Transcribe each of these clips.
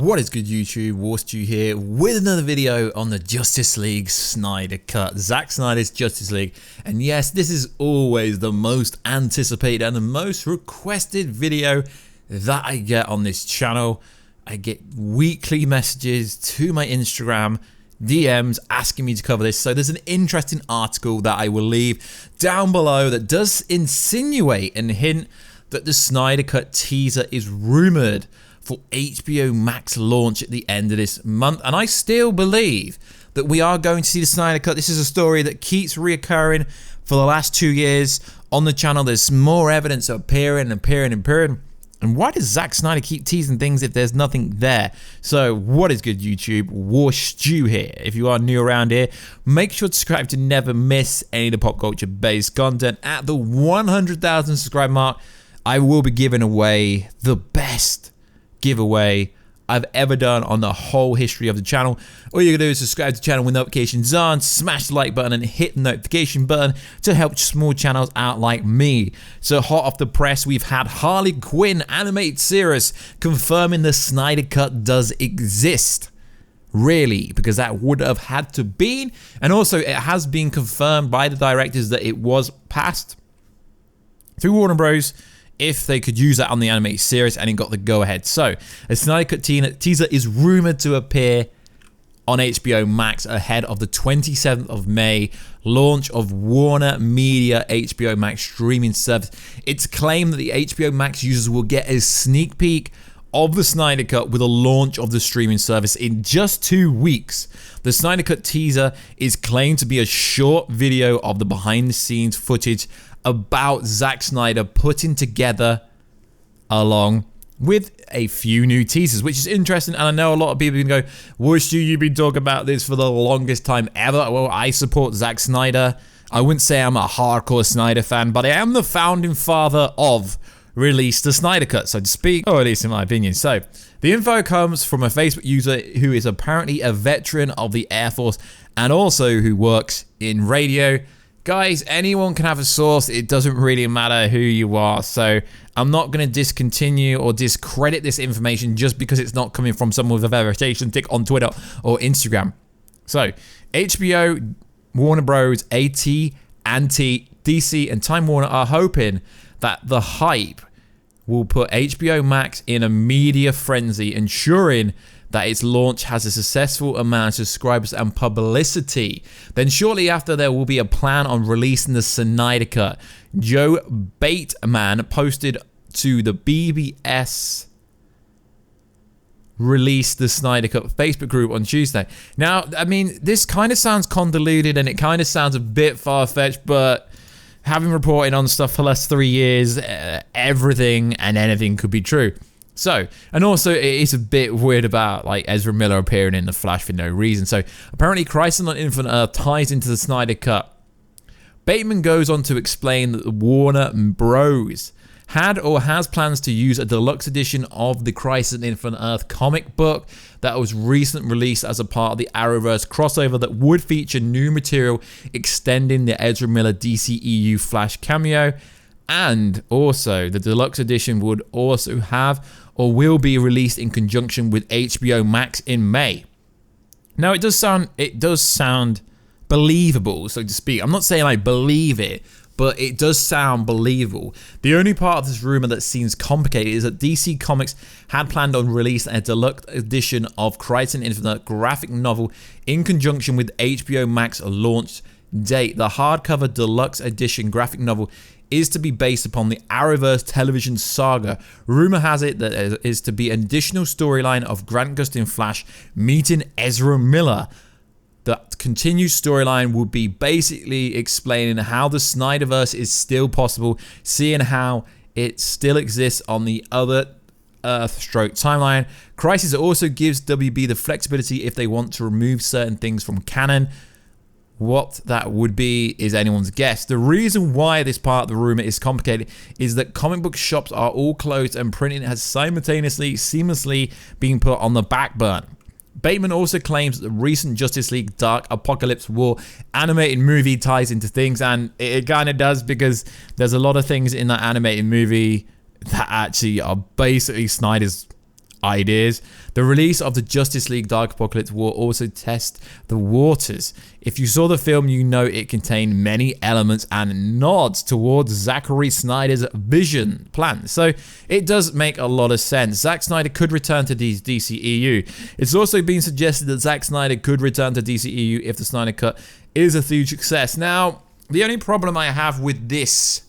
What is good, YouTube? Warstu here with another video on the Justice League Snyder Cut, Zack Snyder's Justice League. And yes, this is always the most anticipated and the most requested video that I get on this channel. I get weekly messages to my Instagram DMs asking me to cover this. So there's an interesting article that I will leave down below that does insinuate and hint that the Snyder Cut teaser is rumored for HBO Max launch at the end of this month. And I still believe that we are going to see the Snyder Cut. This is a story that keeps reoccurring for the last 2 years on the channel. There's more evidence appearing. And why does Zack Snyder keep teasing things if there's nothing there? So what is good, YouTube? Warstu here. If you are new around here, make sure to subscribe to never miss any of the pop culture based content. At the 100,000 subscribe mark, I will be giving away the best giveaway I've ever done on the whole history of the channel. All you gotta do is subscribe to the channel with notifications on, smash the like button and hit the notification button to help small channels out like me. So hot off the press, we've had Harley Quinn animated series confirming the Snyder Cut does exist. Really, because that would have had to be. And also it has been confirmed by the directors that it was passed through Warner Bros. If they could use that on the animated series, and it got the go-ahead. So, a Snyder Cut teaser is rumored to appear on HBO Max ahead of the 27th of May launch of Warner Media HBO Max streaming service. It's claimed that the HBO Max users will get a sneak peek of the Snyder Cut with a launch of the streaming service in just 2 weeks. The Snyder Cut teaser is claimed to be a short video of the behind-the-scenes footage about Zack Snyder putting together along with a few new teasers, which is interesting. And I know a lot of people can go, Warstu, you've been talking about this for the longest time ever. Well, I support Zack Snyder. I wouldn't say I'm a hardcore Snyder fan, but I am the founding father of Release the Snyder Cut, so to speak, or at least in my opinion. So the info comes from a Facebook user who is apparently a veteran of the Air Force and also who works in radio. Guys, anyone can have a source. It doesn't really matter who you are. So I'm not going to discontinue or discredit this information just because it's not coming from someone with a verification tick on Twitter or Instagram. So HBO, Warner Bros, AT&T, DC, and Time Warner are hoping that the hype will put HBO Max in a media frenzy, ensuring that its launch has a successful amount of subscribers and publicity. Then shortly after, there will be a plan on releasing the Snyder Cut. Joe Bateman posted to the BBS Release the Snyder Cut Facebook group on Tuesday. Now, I mean, this kind of sounds convoluted and it kind of sounds a bit far-fetched, but having reported on stuff for the last 3 years, everything and anything could be true. So, and also it is a bit weird about like Ezra Miller appearing in The Flash for no reason. So apparently Crisis on Infinite Earth ties into the Snyder Cut. Bateman goes on to explain that the Warner Bros. Had or has plans to use a deluxe edition of the Crisis on Infinite Earth comic book that was recently released as a part of the Arrowverse crossover that would feature new material extending the Ezra Miller DCEU Flash cameo. And also the deluxe edition would also have or will be released in conjunction with HBO Max in May. Now it does sound believable, so to speak. I'm not saying I believe it, but it does sound believable. The only part of this rumor that seems complicated is that DC Comics had planned on releasing a deluxe edition of Crisis on Infinite graphic novel in conjunction with HBO Max launch date. The hardcover deluxe edition graphic novel is to be based upon the Arrowverse television saga. Rumor has it that there is to be an additional storyline of Grant Gustin Flash meeting Ezra Miller. The continued storyline will be basically explaining how the Snyderverse is still possible, seeing how it still exists on the other Earth-stroke timeline. Crisis also gives WB the flexibility if they want to remove certain things from canon. What that would be is anyone's guess. The reason why this part of the rumor is complicated is that comic book shops are all closed and printing has simultaneously, seamlessly been put on the back burner. Bateman also claims that the recent Justice League DarkApokolips War animated movie ties into things, and it kind of does because there's a lot of things in that animated movie that actually are basically Snyder's ideas. The release of the Justice League DarkApokolips will also test the waters. If you saw the film, you know it contained many elements and nods towards Zachary Snyder's vision plan. So it does make a lot of sense. Zack Snyder could return to DCEU. It's also been suggested that Zack Snyder could return to DCEU if the Snyder Cut is a huge success. Now, the only problem I have with this,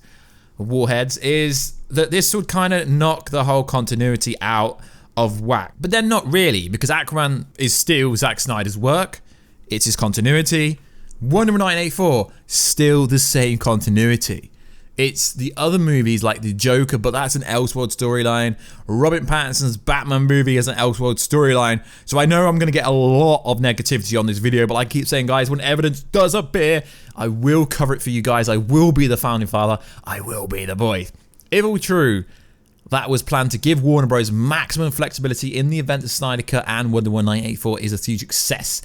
Warheads, is that this would kind of knock the whole continuity out of whack. But then not really, because Aquaman is still Zack Snyder's work. It's his continuity. Wonder Woman 1984, still the same continuity. It's the other movies like The Joker, but that's an Elseworld storyline. Robert Pattinson's Batman movie is an Elseworld storyline. So I know I'm going to get a lot of negativity on this video, but I keep saying, guys, when evidence does appear, I will cover it for you guys. I will be the founding father. I will be the boy. If all true, that was planned to give Warner Bros. Maximum flexibility in the event the Snyder Cut and Wonder Woman 1984 is a huge success.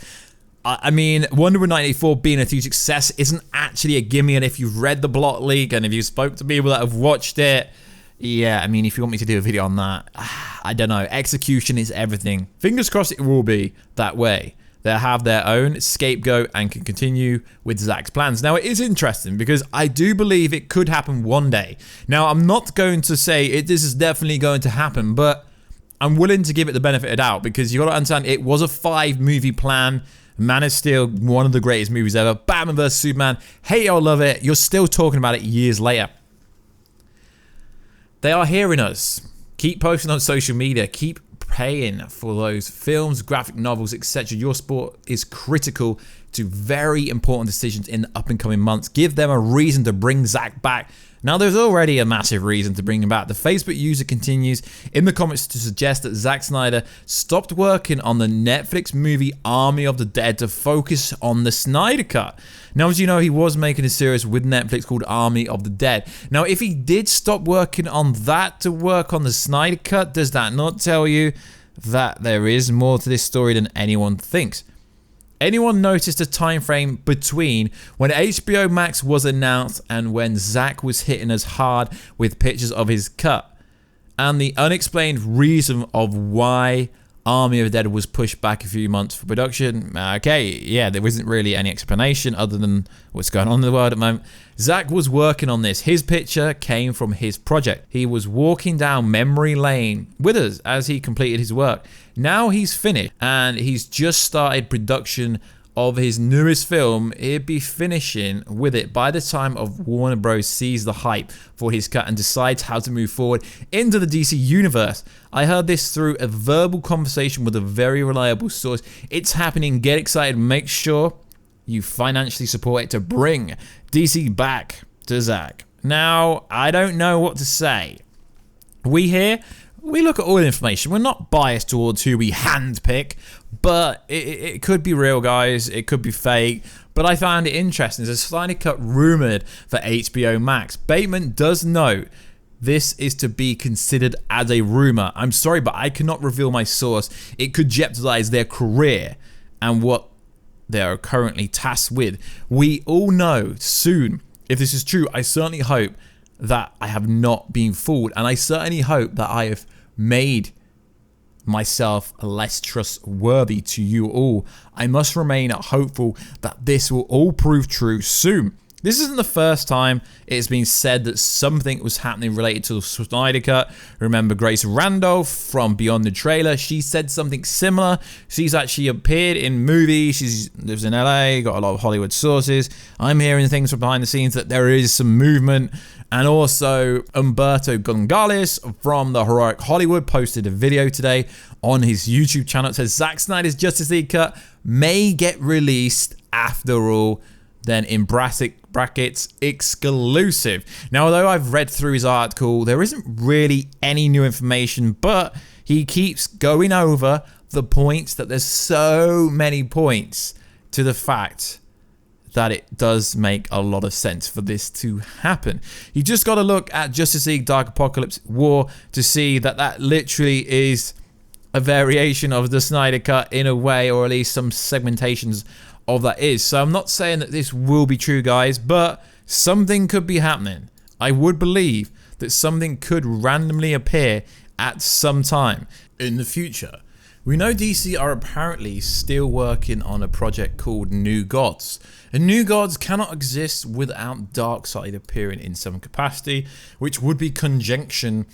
I mean, Wonder Woman 1984 being a huge success isn't actually a gimme, and if you've read the plot leak and if you spoke to people that have watched it, yeah, I mean, if you want me to do a video on that, I don't know. Execution is everything. Fingers crossed it will be that way. They'll have their own scapegoat and can continue with Zack's plans. Now, it is interesting because I do believe it could happen one day. Now, I'm not going to say this is definitely going to happen, but I'm willing to give it the benefit of the doubt because you got to understand it was a 5-movie plan. Man of Steel, one of the greatest movies ever. Batman vs Superman, hate or love it, you're still talking about it years later. They are hearing us. Keep posting on social media. Keep paying for those films, graphic novels, etc. Your sport is critical to very important decisions in the up and coming months. Give them a reason to bring Zack back. Now, there's already a massive reason to bring him back. The Facebook user continues in the comments to suggest that Zack Snyder stopped working on the Netflix movie Army of the Dead to focus on the Snyder Cut. Now, as you know, he was making a series with Netflix called Army of the Dead. Now, if he did stop working on that to work on the Snyder Cut, does that not tell you that there is more to this story than anyone thinks? Anyone noticed the time frame between when HBO Max was announced and when Zack was hitting us hard with pictures of his cut? And the unexplained reason of why Army of the Dead was pushed back a few months for production. Okay, yeah, there isn't really any explanation other than what's going on in the world at the moment. Zack was working on this. His picture came from his project. He was walking down memory lane with us as he completed his work. Now he's finished and he's just started production of his newest film. He'll be finishing with it by the time of Warner Bros. Sees the hype for his cut and decides how to move forward into the DC universe. I heard this through a verbal conversation with a very reliable source. It's happening. Get excited. Make sure you financially support it to bring DC back to Zack. Now, I don't know what to say. We look at all the information. We're not biased towards who we handpick, but it could be real, guys. It could be fake. But I found it interesting. There's a Snyder Cut rumored for HBO Max. Bateman does note this is to be considered as a rumor. I'm sorry, but I cannot reveal my source. It could jeopardize their career and what they are currently tasked with. We all know soon, if this is true, I certainly hope that I have not been fooled, and I certainly hope that I have made myself less trustworthy to you all. I must remain hopeful that this will all prove true soon. This isn't the first time it's been said that something was happening related to the Snyder Cut. Remember Grace Randolph from Beyond the Trailer? She said something similar. She's actually appeared in movies. She lives in LA, got a lot of Hollywood sources. I'm hearing things from behind the scenes that there is some movement. And also, Humberto Gonzalez from The Heroic Hollywood posted a video today on his YouTube channel. It says Zack Snyder's Justice League cut may get released after all. Then in brackets, exclusive. Now, although I've read through his article, there isn't really any new information, but he keeps going over the points that there's so many points to the fact that it does make a lot of sense for this to happen. You just got to look at Justice League DarkApokolips War to see that that literally is a variation of the Snyder Cut in a way, or at least some segmentations of that is. So I'm not saying that this will be true, guys, but something could be happening. I would believe that something could randomly appear at some time in the future. We know DC are apparently still working on a project called New Gods. And New Gods cannot exist without Darkseid appearing in some capacity, which would be conjunction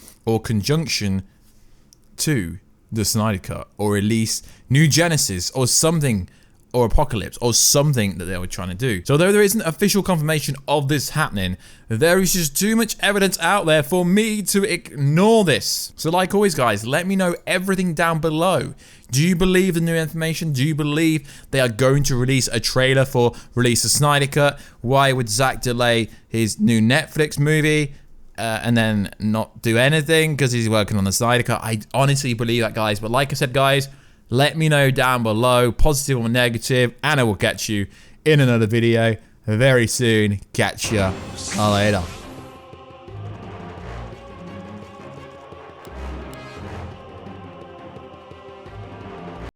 to the Snyder Cut, or at least New Genesis, or something, or Apocalypse, or something that they were trying to do. So though there isn't official confirmation of this happening, there is just too much evidence out there for me to ignore this. So like always guys, let me know everything down below. Do you believe the new information? Do you believe they are going to release a trailer for release a Snyder Cut? Why would Zack delay his new Netflix movie and then not do anything because he's working on the Snyder Cut? I honestly believe that, guys. But like I said, guys, let me know down below, positive or negative, and I will catch you in another video very soon. Catch ya later.